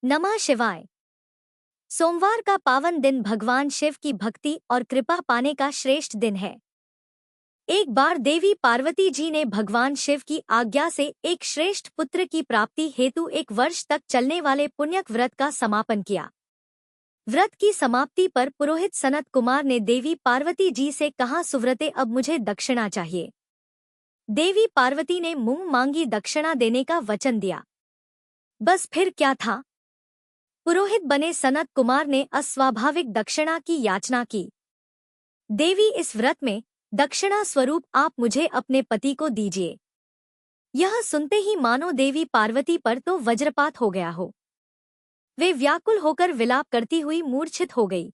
नमः शिवाय। सोमवार का पावन दिन भगवान शिव की भक्ति और कृपा पाने का श्रेष्ठ दिन है। एक बार देवी पार्वती जी ने भगवान शिव की आज्ञा से एक श्रेष्ठ पुत्र की प्राप्ति हेतु 1 वर्ष तक चलने वाले पुण्यक व्रत का समापन किया। व्रत की समाप्ति पर पुरोहित सनत कुमार ने देवी पार्वती जी से कहा, सुव्रते, अब मुझे दक्षिणा चाहिए। देवी पार्वती ने मुंह मांगी दक्षिणा देने का वचन दिया। बस फिर क्या था, पुरोहित बने सनत कुमार ने अस्वाभाविक दक्षिणा की याचना की। देवी, इस व्रत में दक्षिणा स्वरूप आप मुझे अपने पति को दीजिए। यह सुनते ही मानो देवी पार्वती पर तो वज्रपात हो गया हो। वे व्याकुल होकर विलाप करती हुई मूर्छित हो गई।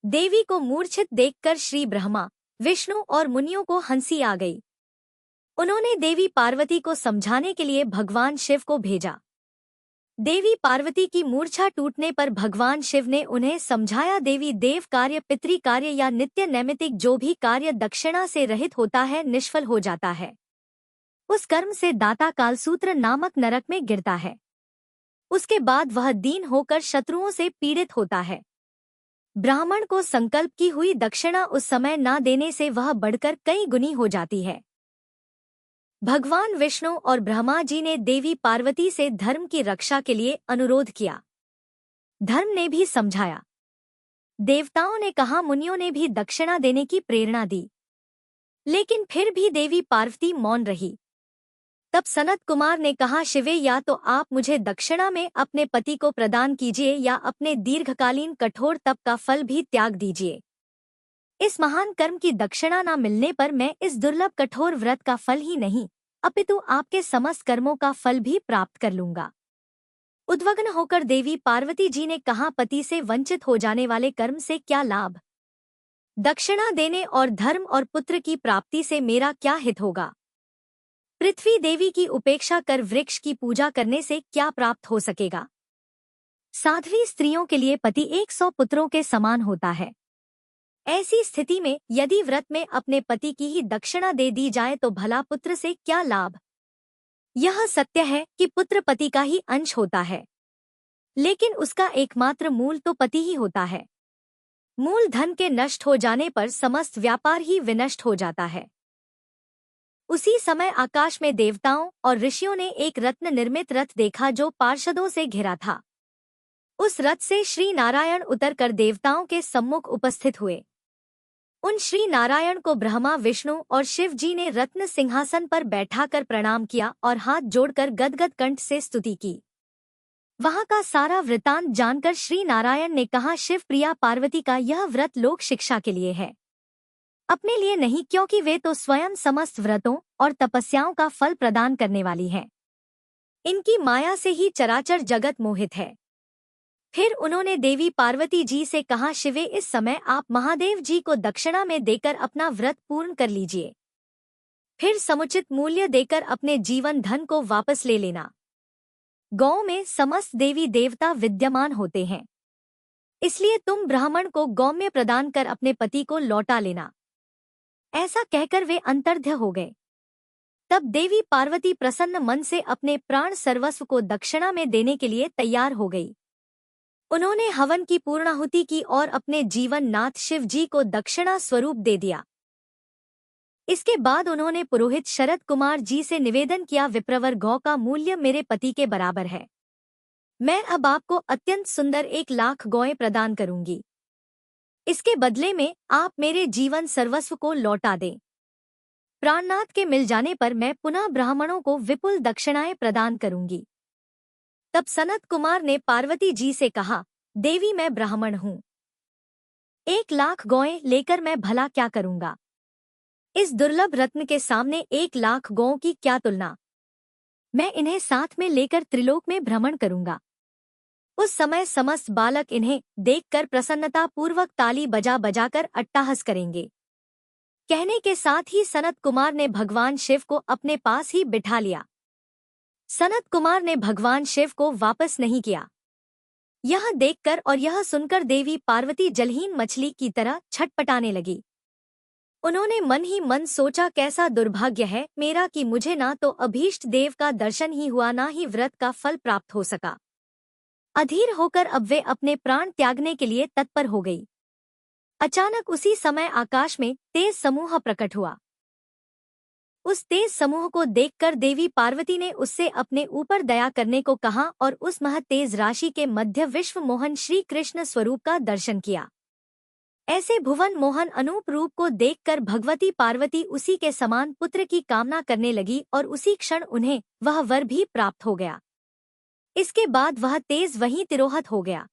देवी को मूर्छित देखकर श्री ब्रह्मा, विष्णु और मुनियों को हंसी आ गई। उन्होंने देवी पार्वती को समझाने के लिए भगवान शिव को भेजा। देवी पार्वती की मूर्छा टूटने पर भगवान शिव ने उन्हें समझाया, देवी, देव कार्य, पितृ कार्य या नित्य नैमित्तिक जो भी कार्य दक्षिणा से रहित होता है निष्फल हो जाता है। उस कर्म से दाता कालसूत्र नामक नरक में गिरता है। उसके बाद वह दीन होकर शत्रुओं से पीड़ित होता है। ब्राह्मण को संकल्प की हुई दक्षिणा उस समय न देने से वह बढ़कर कई गुनी हो जाती है। भगवान विष्णु और ब्रह्मा जी ने देवी पार्वती से धर्म की रक्षा के लिए अनुरोध किया। धर्म ने भी समझाया। देवताओं ने कहा, मुनियों ने भी दक्षिणा देने की प्रेरणा दी, लेकिन फिर भी देवी पार्वती मौन रही। तब सनत कुमार ने कहा, शिवे, या तो आप मुझे दक्षिणा में अपने पति को प्रदान कीजिए या अपने दीर्घकालीन कठोर तप का फल भी त्याग दीजिए। इस महान कर्म की दक्षिणा न मिलने पर मैं इस दुर्लभ कठोर व्रत का फल ही नहीं, अपितु आपके समस्त कर्मों का फल भी प्राप्त कर लूंगा। उद्विग्न होकर देवी पार्वती जी ने कहा, पति से वंचित हो जाने वाले कर्म से क्या लाभ? दक्षिणा देने और धर्म और पुत्र की प्राप्ति से मेरा क्या हित होगा? पृथ्वी देवी की उपेक्षा कर वृक्ष की पूजा करने से क्या प्राप्त हो सकेगा? साध्वी स्त्रियों के लिए पति 100 पुत्रों के समान होता है। ऐसी स्थिति में यदि व्रत में अपने पति की ही दक्षिणा दे दी जाए तो भला पुत्र से क्या लाभ? यह सत्य है कि पुत्र पति का ही अंश होता है, लेकिन उसका एकमात्र मूल तो पति ही होता है। मूल धन के नष्ट हो जाने पर समस्त व्यापार ही विनष्ट हो जाता है। उसी समय आकाश में देवताओं और ऋषियों ने एक रत्न निर्मित रथ देखा जो पार्षदों से घिरा था। उस रथ से श्री नारायण उतरकर देवताओं के सम्मुख उपस्थित हुए। उन श्री नारायण को ब्रह्मा, विष्णु और शिव जी ने रत्न सिंहासन पर बैठाकर प्रणाम किया और हाथ जोड़कर गदगद कंठ से स्तुति की। वहां का सारा वृतांत जानकर श्री नारायण ने कहा, शिव प्रिया पार्वती का यह व्रत लोक शिक्षा के लिए है, अपने लिए नहीं, क्योंकि वे तो स्वयं समस्त व्रतों और तपस्याओं का फल प्रदान करने वाली हैं। इनकी माया से ही चराचर जगत मोहित है। फिर उन्होंने देवी पार्वती जी से कहा, शिवे, इस समय आप महादेव जी को दक्षिणा में देकर अपना व्रत पूर्ण कर लीजिए। फिर समुचित मूल्य देकर अपने जीवन धन को वापस ले लेना। गौ में समस्त देवी देवता विद्यमान होते हैं, इसलिए तुम ब्राह्मण को गौम्य प्रदान कर अपने पति को लौटा लेना। ऐसा कहकर वे अंतर्ध्य हो गए। तब देवी पार्वती प्रसन्न मन से अपने प्राण सर्वस्व को दक्षिणा में देने के लिए तैयार हो गई। उन्होंने हवन की पूर्णाहुति की और अपने जीवन नाथ शिव जी को दक्षिणा स्वरूप दे दिया। इसके बाद उन्होंने पुरोहित शरद कुमार जी से निवेदन किया, विप्रवर, गौ का मूल्य मेरे पति के बराबर है। मैं अब आपको अत्यंत सुंदर 1,00,000 गौएं प्रदान करूंगी। इसके बदले में आप मेरे जीवन सर्वस्व को लौटा दें। प्राणनाथ के मिल जाने पर मैं पुनः ब्राह्मणों को विपुल दक्षिणाएं प्रदान करूंगी। तब सनत कुमार ने पार्वती जी से कहा, देवी, मैं ब्राह्मण हूँ। 1,00,000 गौएं लेकर मैं भला क्या करूंगा? इस दुर्लभ रत्न के सामने 1,00,000 गौओं की क्या तुलना? मैं इन्हें साथ में लेकर त्रिलोक में भ्रमण करूंगा। उस समय समस्त बालक इन्हें देखकर प्रसन्नता पूर्वक ताली बजा बजाकर अट्टाहस करेंगे। कहने के साथ ही सनत कुमार ने भगवान शिव को अपने पास ही बिठा लिया। सनत कुमार ने भगवान शिव को वापस नहीं किया। यह देखकर और यह सुनकर देवी पार्वती जलहीन मछली की तरह छटपटाने लगी। उन्होंने मन ही मन सोचा, कैसा दुर्भाग्य है मेरा कि मुझे ना तो अभीष्ट देव का दर्शन ही हुआ, ना ही व्रत का फल प्राप्त हो सका। अधीर होकर अब वे अपने प्राण त्यागने के लिए तत्पर हो गई। अचानक उसी समय आकाश में तेज समूह प्रकट हुआ। उस तेज समूह को देखकर देवी पार्वती ने उससे अपने ऊपर दया करने को कहा और उस मह तेज राशि के मध्य विश्व मोहन श्री कृष्ण स्वरूप का दर्शन किया। ऐसे भुवन मोहन अनूप रूप को देखकर भगवती पार्वती उसी के समान पुत्र की कामना करने लगी और उसी क्षण उन्हें वह वर भी प्राप्त हो गया। इसके बाद वह तेज वहीं तिरोहत हो गया।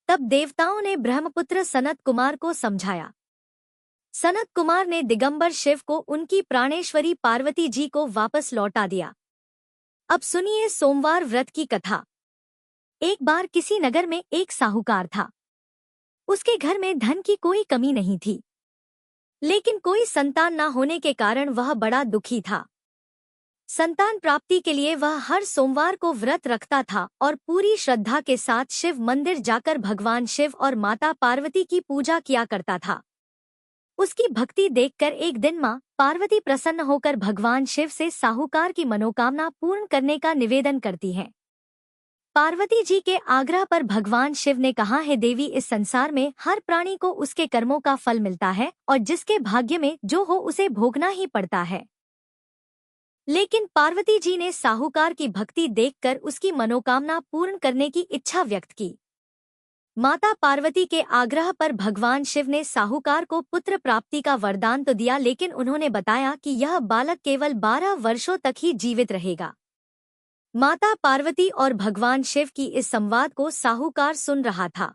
तब देवताओं ने ब्रह्मपुत्र सनत कुमार को समझाया। सनत कुमार ने दिगंबर शिव को उनकी प्राणेश्वरी पार्वती जी को वापस लौटा दिया। अब सुनिए सोमवार व्रत की कथा। एक बार किसी नगर में एक साहूकार था। उसके घर में धन की कोई कमी नहीं थी, लेकिन कोई संतान न होने के कारण वह बड़ा दुखी था। संतान प्राप्ति के लिए वह हर सोमवार को व्रत रखता था और पूरी श्रद्धा के साथ शिव मंदिर जाकर भगवान शिव और माता पार्वती की पूजा किया करता था। उसकी भक्ति देखकर एक दिन मां पार्वती प्रसन्न होकर भगवान शिव से साहूकार की मनोकामना पूर्ण करने का निवेदन करती हैं। पार्वती जी के आग्रह पर भगवान शिव ने कहा, है देवी, इस संसार में हर प्राणी को उसके कर्मों का फल मिलता है और जिसके भाग्य में जो हो उसे भोगना ही पड़ता है। लेकिन पार्वती जी ने साहूकार की भक्ति देखकर उसकी मनोकामना पूर्ण करने की इच्छा व्यक्त की। माता पार्वती के आग्रह पर भगवान शिव ने साहूकार को पुत्र प्राप्ति का वरदान तो दिया, लेकिन उन्होंने बताया कि यह बालक केवल 12 वर्षों तक ही जीवित रहेगा। माता पार्वती और भगवान शिव की इस संवाद को साहूकार सुन रहा था,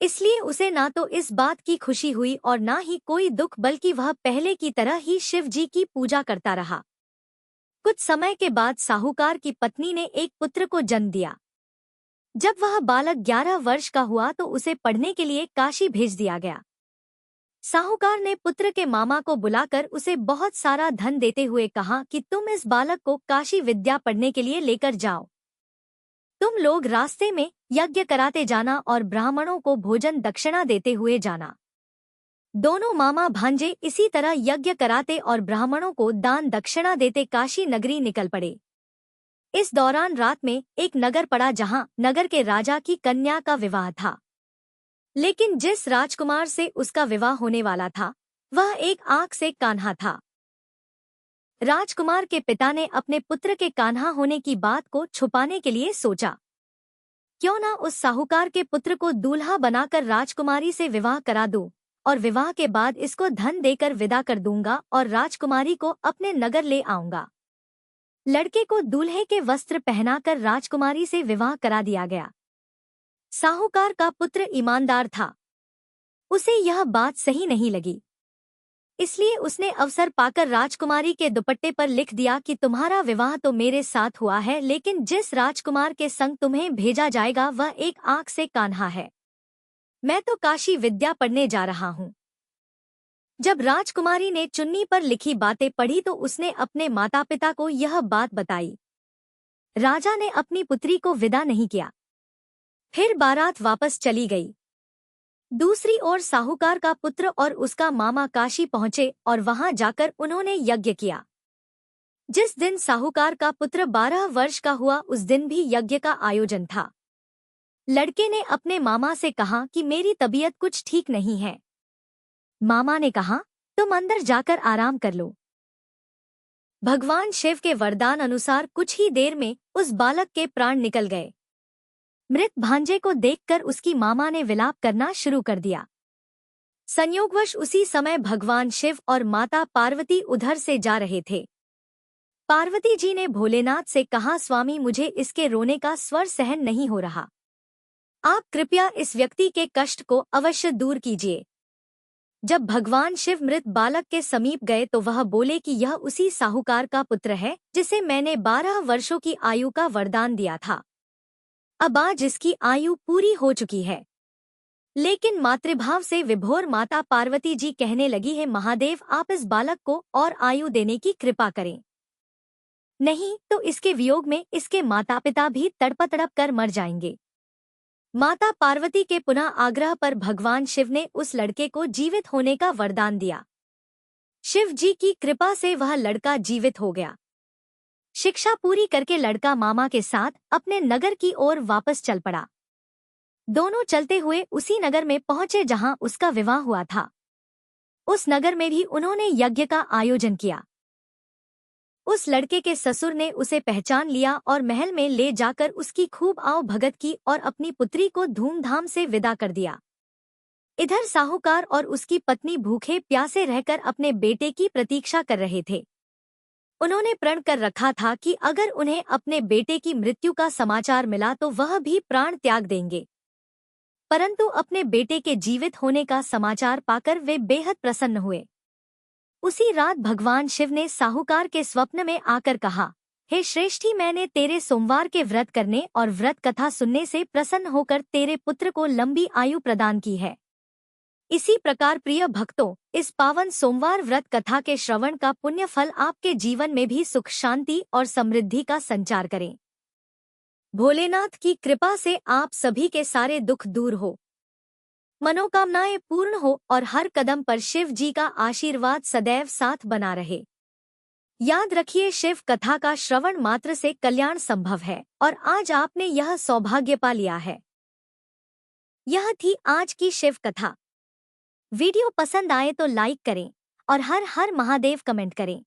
इसलिए उसे ना तो इस बात की खुशी हुई और ना ही कोई दुख, बल्कि वह पहले की तरह ही शिव जी की पूजा करता रहा। कुछ समय के बाद साहूकार की पत्नी ने एक पुत्र को जन्म दिया। जब वह बालक 11 वर्ष का हुआ तो उसे पढ़ने के लिए काशी भेज दिया गया। साहूकार ने पुत्र के मामा को बुलाकर उसे बहुत सारा धन देते हुए कहा कि तुम इस बालक को काशी विद्या पढ़ने के लिए लेकर जाओ। तुम लोग रास्ते में यज्ञ कराते जाना और ब्राह्मणों को भोजन दक्षिणा देते हुए जाना। दोनों मामा भांजे इसी तरह यज्ञ कराते और ब्राह्मणों को दान दक्षिणा देते काशी नगरी निकल पड़े। इस दौरान रात में एक नगर पड़ा जहां नगर के राजा की कन्या का विवाह था, लेकिन जिस राजकुमार से उसका विवाह होने वाला था वह एक आंख से कान्हा था। राजकुमार के पिता ने अपने पुत्र के कान्हा होने की बात को छुपाने के लिए सोचा, क्यों ना उस साहूकार के पुत्र को दूल्हा बनाकर राजकुमारी से विवाह करा दूं और विवाह के बाद इसको धन देकर विदा कर दूंगा और राजकुमारी को अपने नगर ले आऊंगा। लड़के को दूल्हे के वस्त्र पहनाकर राजकुमारी से विवाह करा दिया गया। साहूकार का पुत्र ईमानदार था, उसे यह बात सही नहीं लगी, इसलिए उसने अवसर पाकर राजकुमारी के दुपट्टे पर लिख दिया कि तुम्हारा विवाह तो मेरे साथ हुआ है, लेकिन जिस राजकुमार के संग तुम्हें भेजा जाएगा वह एक आंख से कान्हा है। मैं तो काशी विद्या पढ़ने जा रहा हूँ। जब राजकुमारी ने चुन्नी पर लिखी बातें पढ़ी तो उसने अपने माता पिता को यह बात बताई। राजा ने अपनी पुत्री को विदा नहीं किया, फिर बारात वापस चली गई। दूसरी ओर साहूकार का पुत्र और उसका मामा काशी पहुंचे और वहां जाकर उन्होंने यज्ञ किया। जिस दिन साहूकार का पुत्र 12 वर्ष का हुआ उस दिन भी यज्ञ का आयोजन था। लड़के ने अपने मामा से कहा कि मेरी तबीयत कुछ ठीक नहीं है। मामा ने कहा, तुम अंदर जाकर आराम कर लो। भगवान शिव के वरदान अनुसार कुछ ही देर में उस बालक के प्राण निकल गए। मृत भांजे को देखकर उसकी मामा ने विलाप करना शुरू कर दिया। संयोगवश उसी समय भगवान शिव और माता पार्वती उधर से जा रहे थे। पार्वती जी ने भोलेनाथ से कहा, स्वामी, मुझे इसके रोने का स्वर सहन नहीं हो रहा। आप कृपया इस व्यक्ति के कष्ट को अवश्य दूर कीजिए। जब भगवान शिव मृत बालक के समीप गए तो वह बोले कि यह उसी साहूकार का पुत्र है जिसे मैंने 12 वर्षों की आयु का वरदान दिया था। अब आज इसकी आयु पूरी हो चुकी है। लेकिन मातृभाव से विभोर माता पार्वती जी कहने लगी, है महादेव, आप इस बालक को और आयु देने की कृपा करें, नहीं तो इसके वियोग में इसके माता पिता भी तड़प तड़प कर मर जाएंगे। माता पार्वती के पुनः आग्रह पर भगवान शिव ने उस लड़के को जीवित होने का वरदान दिया। शिव जी की कृपा से वह लड़का जीवित हो गया। शिक्षा पूरी करके लड़का मामा के साथ अपने नगर की ओर वापस चल पड़ा। दोनों चलते हुए उसी नगर में पहुंचे जहां उसका विवाह हुआ था। उस नगर में भी उन्होंने यज्ञ का आयोजन किया। उस लड़के के ससुर ने उसे पहचान लिया और महल में ले जाकर उसकी खूब आओ भगत की और अपनी पुत्री को धूमधाम से विदा कर दिया। इधर साहूकार और उसकी पत्नी भूखे प्यासे रहकर अपने बेटे की प्रतीक्षा कर रहे थे। उन्होंने प्रण कर रखा था कि अगर उन्हें अपने बेटे की मृत्यु का समाचार मिला तो वह भी प्राण त्याग देंगे। परंतु अपने बेटे के जीवित होने का समाचार पाकर वे बेहद प्रसन्न हुए। उसी रात भगवान शिव ने साहूकार के स्वप्न में आकर कहा, हे श्रेष्ठी, मैंने तेरे सोमवार के व्रत करने और व्रत कथा सुनने से प्रसन्न होकर तेरे पुत्र को लंबी आयु प्रदान की है। इसी प्रकार प्रिय भक्तों, इस पावन सोमवार व्रत कथा के श्रवण का पुण्य फल आपके जीवन में भी सुख, शांति और समृद्धि का संचार करें। भोलेनाथ की कृपा से आप सभी के सारे दुख दूर हो, मनोकामनाएं पूर्ण हो और हर कदम पर शिव जी का आशीर्वाद सदैव साथ बना रहे। याद रखिए, शिव कथा का श्रवण मात्र से कल्याण संभव है और आज आपने यह सौभाग्य पा लिया है। यह थी आज की शिव कथा। वीडियो पसंद आए तो लाइक करें और हर हर महादेव कमेंट करें।